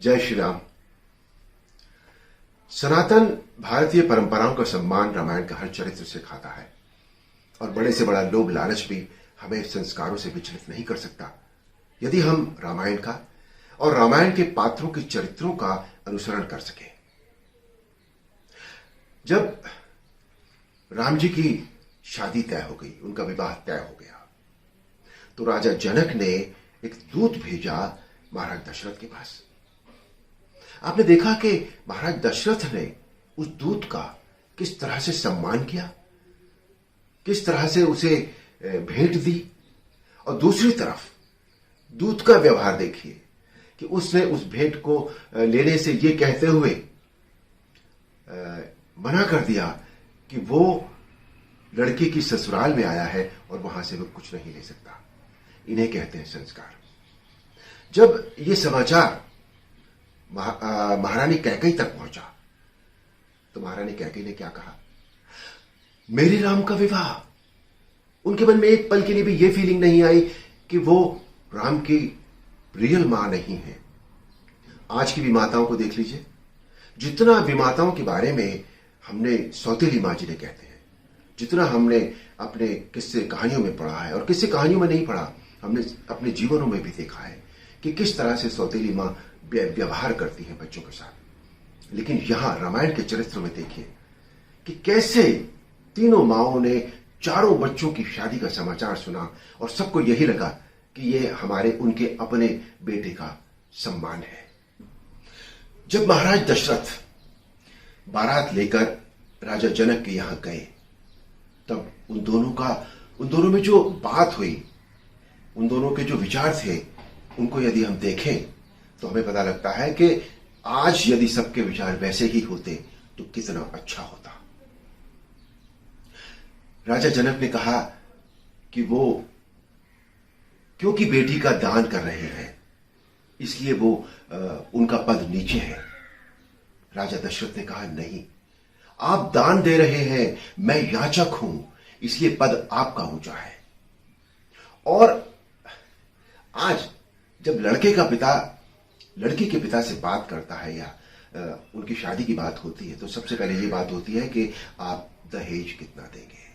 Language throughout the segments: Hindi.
जय श्री राम। सनातन भारतीय परंपराओं का सम्मान रामायण का हर चरित्र से खाता है और बड़े से बड़ा लोभ लालच भी हमें संस्कारों से विचलित नहीं कर सकता यदि हम रामायण का और रामायण के पात्रों के चरित्रों का अनुसरण कर सके। जब राम जी की शादी तय हो गई, उनका विवाह तय हो गया, तो राजा जनक ने एक दूत भेजा महाराज दशरथ के पास। आपने देखा कि महाराज दशरथ ने उस दूत का किस तरह से सम्मान किया, किस तरह से उसे भेंट दी, और दूसरी तरफ दूत का व्यवहार देखिए कि उसने उस भेंट को लेने से ये कहते हुए मना कर दिया कि वो लड़की की ससुराल में आया है और वहां से वो कुछ नहीं ले सकता। इन्हें कहते हैं संस्कार। जब ये समाचार महारानी कैकेयी तक पहुंचा तो महारानी कैकेयी ने क्या कहा? मेरे राम का विवाह। उनके मन में एक पल के लिए भी ये फीलिंग नहीं आई कि वो राम की रियल मां नहीं है। आज की विमाताओं को देख लीजिए, जितना विमाताओं के बारे में हमने सौतेली मां जिन्हें कहते हैं, जितना हमने अपने किस्से कहानियों में पढ़ा है, और किस्से कहानियों में नहीं पढ़ा, हमने अपने जीवनों में भी देखा है कि किस तरह से सौतेली मां व्यवहार करती है बच्चों के साथ। लेकिन यहां रामायण के चरित्र में देखिए कि कैसे तीनों माओं ने चारों बच्चों की शादी का समाचार सुना और सबको यही लगा कि ये हमारे उनके अपने बेटे का सम्मान है। जब महाराज दशरथ बारात लेकर राजा जनक के यहां गए, तब उन दोनों में जो बात हुई, उन दोनों के जो विचार थे, उनको यदि हम देखें तो हमें पता लगता है कि आज यदि सबके विचार वैसे ही होते तो कितना अच्छा होता। राजा जनक ने कहा कि वो क्योंकि बेटी का दान कर रहे हैं इसलिए वो उनका पद नीचे है। राजा दशरथ ने कहा, नहीं, आप दान दे रहे हैं, मैं याचक हूं, इसलिए पद आपका ऊंचा है। और आज जब लड़की के पिता से बात करता है या उनकी शादी की बात होती है तो सबसे पहले ये बात होती है कि आप दहेज कितना देंगे।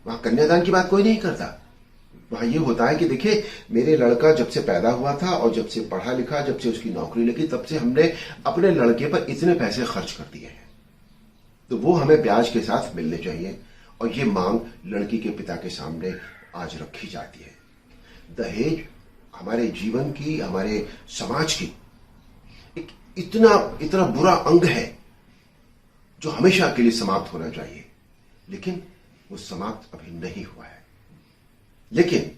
वहां कन्यादान की बात कोई नहीं करता। वहां ये होता है कि देखिए, मेरे लड़का जब से पैदा हुआ था और जब से पढ़ा लिखा, जब से उसकी नौकरी लगी, तब से हमने अपने लड़के पर इतने पैसे खर्च कर दिए हैं, तो वो हमें ब्याज के साथ मिलने चाहिए। और ये मांग लड़की के पिता के सामने आज रखी जाती है। दहेज हमारे जीवन की, हमारे समाज की एक इतना बुरा अंग है जो हमेशा के लिए समाप्त होना चाहिए, लेकिन वो समाप्त अभी नहीं हुआ है। लेकिन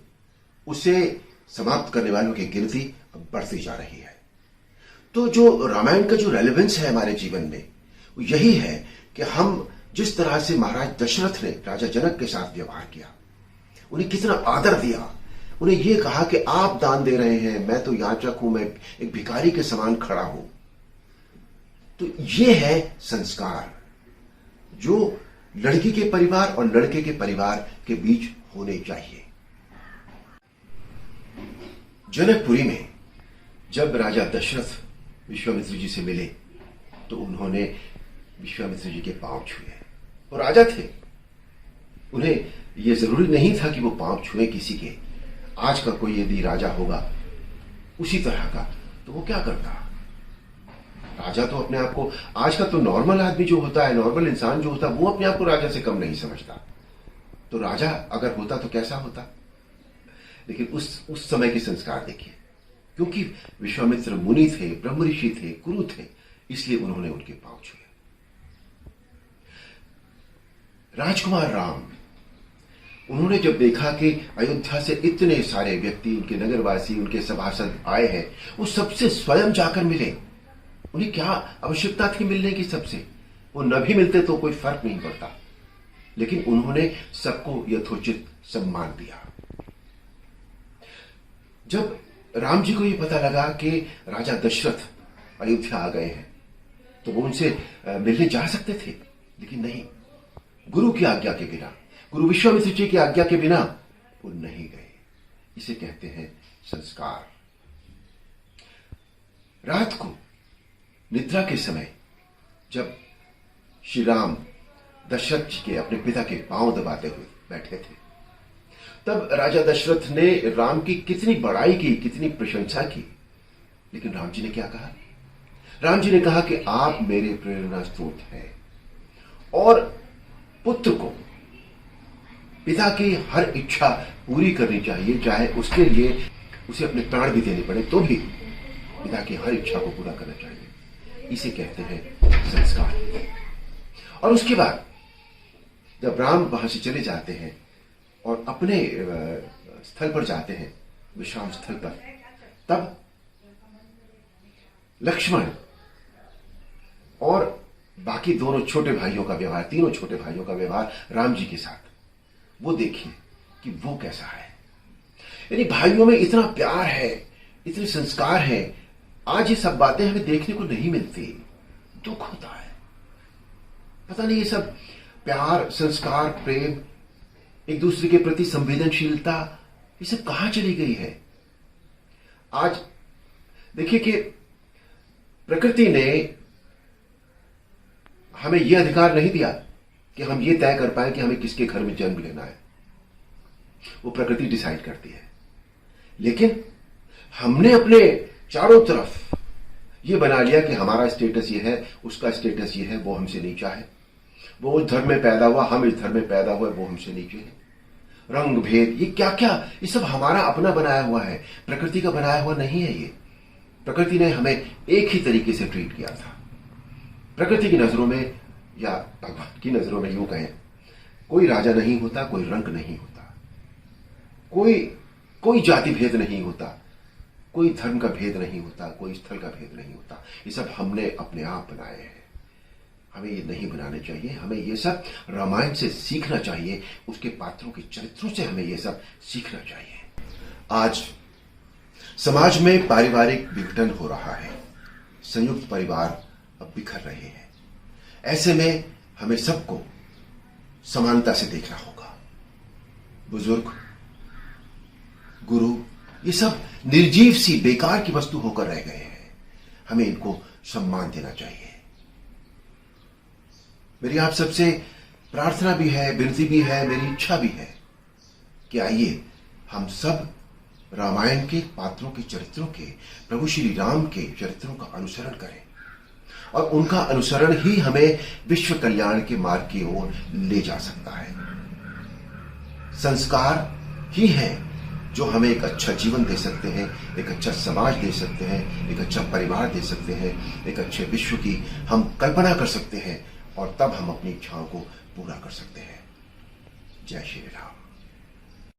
उसे समाप्त करने वालों की गिनती अब बढ़ती जा रही है। तो जो रामायण का जो रेलेवेंस है हमारे जीवन में, वो यही है कि हम जिस तरह से महाराज दशरथ ने राजा जनक के साथ व्यवहार किया, उन्हें कितना आदर दिया, उन्हें यह कहा कि आप दान दे रहे हैं, मैं तो याचक हूं, मैं एक भिखारी के समान खड़ा हूं। तो यह है संस्कार जो लड़की के परिवार और लड़के के परिवार के बीच होने चाहिए। जनकपुरी में जब राजा दशरथ विश्वामित्र जी से मिले तो उन्होंने विश्वामित्र जी के पांव छुए। वो राजा थे, उन्हें यह जरूरी नहीं था कि वो पांव छुए किसी के। आज का कोई यदि राजा होगा उसी तरह का, तो वो क्या करता? राजा तो अपने आप को, आज का तो नॉर्मल आदमी जो होता है, नॉर्मल इंसान जो होता है, वो अपने आप को राजा से कम नहीं समझता। तो राजा अगर होता तो कैसा होता? लेकिन उस समय के संस्कार देखिए, क्योंकि विश्वामित्र मुनि थे, ब्रह्म ऋषि थे, गुरु थे, इसलिए उन्होंने उनके पांव छुए। राजकुमार राम, उन्होंने जब देखा कि अयोध्या से इतने सारे व्यक्ति, उनके नगरवासी, उनके सभासद आए हैं, वो सबसे स्वयं जाकर मिले। उन्हें क्या आवश्यकता थी मिलने की सबसे? वो न भी मिलते तो कोई फर्क नहीं पड़ता, लेकिन उन्होंने सबको यथोचित सम्मान दिया। जब राम जी को ये पता लगा कि राजा दशरथ अयोध्या आ गए हैं, तो वो उनसे मिलने जा सकते थे, लेकिन नहीं, गुरु की आज्ञा के बिना, गुरु विश्वामित्र जी की आज्ञा के बिना वो नहीं गए। इसे कहते हैं संस्कार। रात को निद्रा के समय जब श्री राम दशरथ जी के अपने पिता के पांव दबाते हुए बैठे थे, तब राजा दशरथ ने राम की कितनी बड़ाई की, कितनी प्रशंसा की। लेकिन राम जी ने क्या कहा? राम जी ने कहा कि आप मेरे प्रेरणा स्रोत हैं और पुत्र को पिता की हर इच्छा पूरी करनी चाहिए, चाहे उसके लिए उसे अपने प्राण भी देने पड़े तो भी पिता की हर इच्छा को पूरा करना चाहिए। इसे कहते हैं संस्कार। और उसके बाद जब राम वहां से चले जाते हैं और अपने स्थल पर जाते हैं, विश्राम स्थल पर, तब लक्ष्मण और बाकी दोनों छोटे भाइयों का व्यवहार, तीनों छोटे भाइयों का व्यवहार राम जी के साथ, वो देखिए कि वो कैसा है। यानी भाइयों में इतना प्यार है, इतने संस्कार है। आज ये सब बातें हमें देखने को नहीं मिलती, दुख होता है। पता नहीं ये सब प्यार, संस्कार, प्रेम, एक दूसरे के प्रति संवेदनशीलता, ये सब कहां चली गई है। आज देखिए कि प्रकृति ने हमें यह अधिकार नहीं दिया कि हम ये तय कर पाए कि हमें किसके घर में जन्म लेना है। वो प्रकृति डिसाइड करती है, लेकिन हमने अपने चारों तरफ ये बना लिया कि हमारा स्टेटस ये है, उसका स्टेटस ये है, वो हमसे नीचा है, वो उस धर्म में पैदा हुआ, हम इस धर्म में पैदा हुए, वो हमसे नीचे है। रंग भेद, ये क्या क्या, ये सब हमारा अपना बनाया हुआ है, प्रकृति का बनाया हुआ नहीं है। ये प्रकृति ने हमें एक ही तरीके से ट्रीट किया था। प्रकृति की नजरों में या भगवान की नजरों में यूं कहें, कोई राजा नहीं होता, कोई रंग नहीं होता, कोई जाति भेद नहीं होता, कोई धर्म का भेद नहीं होता, कोई स्थल का भेद नहीं होता। ये सब हमने अपने आप बनाए हैं। हमें ये नहीं बनाने चाहिए। हमें ये सब रामायण से सीखना चाहिए, उसके पात्रों के चरित्रों से हमें ये सब सीखना चाहिए। आज समाज में पारिवारिक विघटन हो रहा है, संयुक्त परिवार अब बिखर रहे हैं। ऐसे में हमें सबको समानता से देखना होगा। बुजुर्ग, गुरु, ये सब निर्जीव सी बेकार की वस्तु होकर रह गए हैं। हमें इनको सम्मान देना चाहिए। मेरी आप सबसे प्रार्थना भी है, विनती भी है, मेरी इच्छा भी है कि आइए हम सब रामायण के पात्रों के चरित्रों के, प्रभु श्री राम के चरित्रों का अनुसरण करें और उनका अनुसरण ही हमें विश्व कल्याण के मार्ग की ओर ले जा सकता है। संस्कार ही है जो हमें एक अच्छा जीवन दे सकते हैं, एक अच्छा समाज दे सकते हैं, एक अच्छा परिवार दे सकते हैं, एक अच्छे विश्व की हम कल्पना कर सकते हैं और तब हम अपनी इच्छाओं को पूरा कर सकते हैं। जय श्री राम।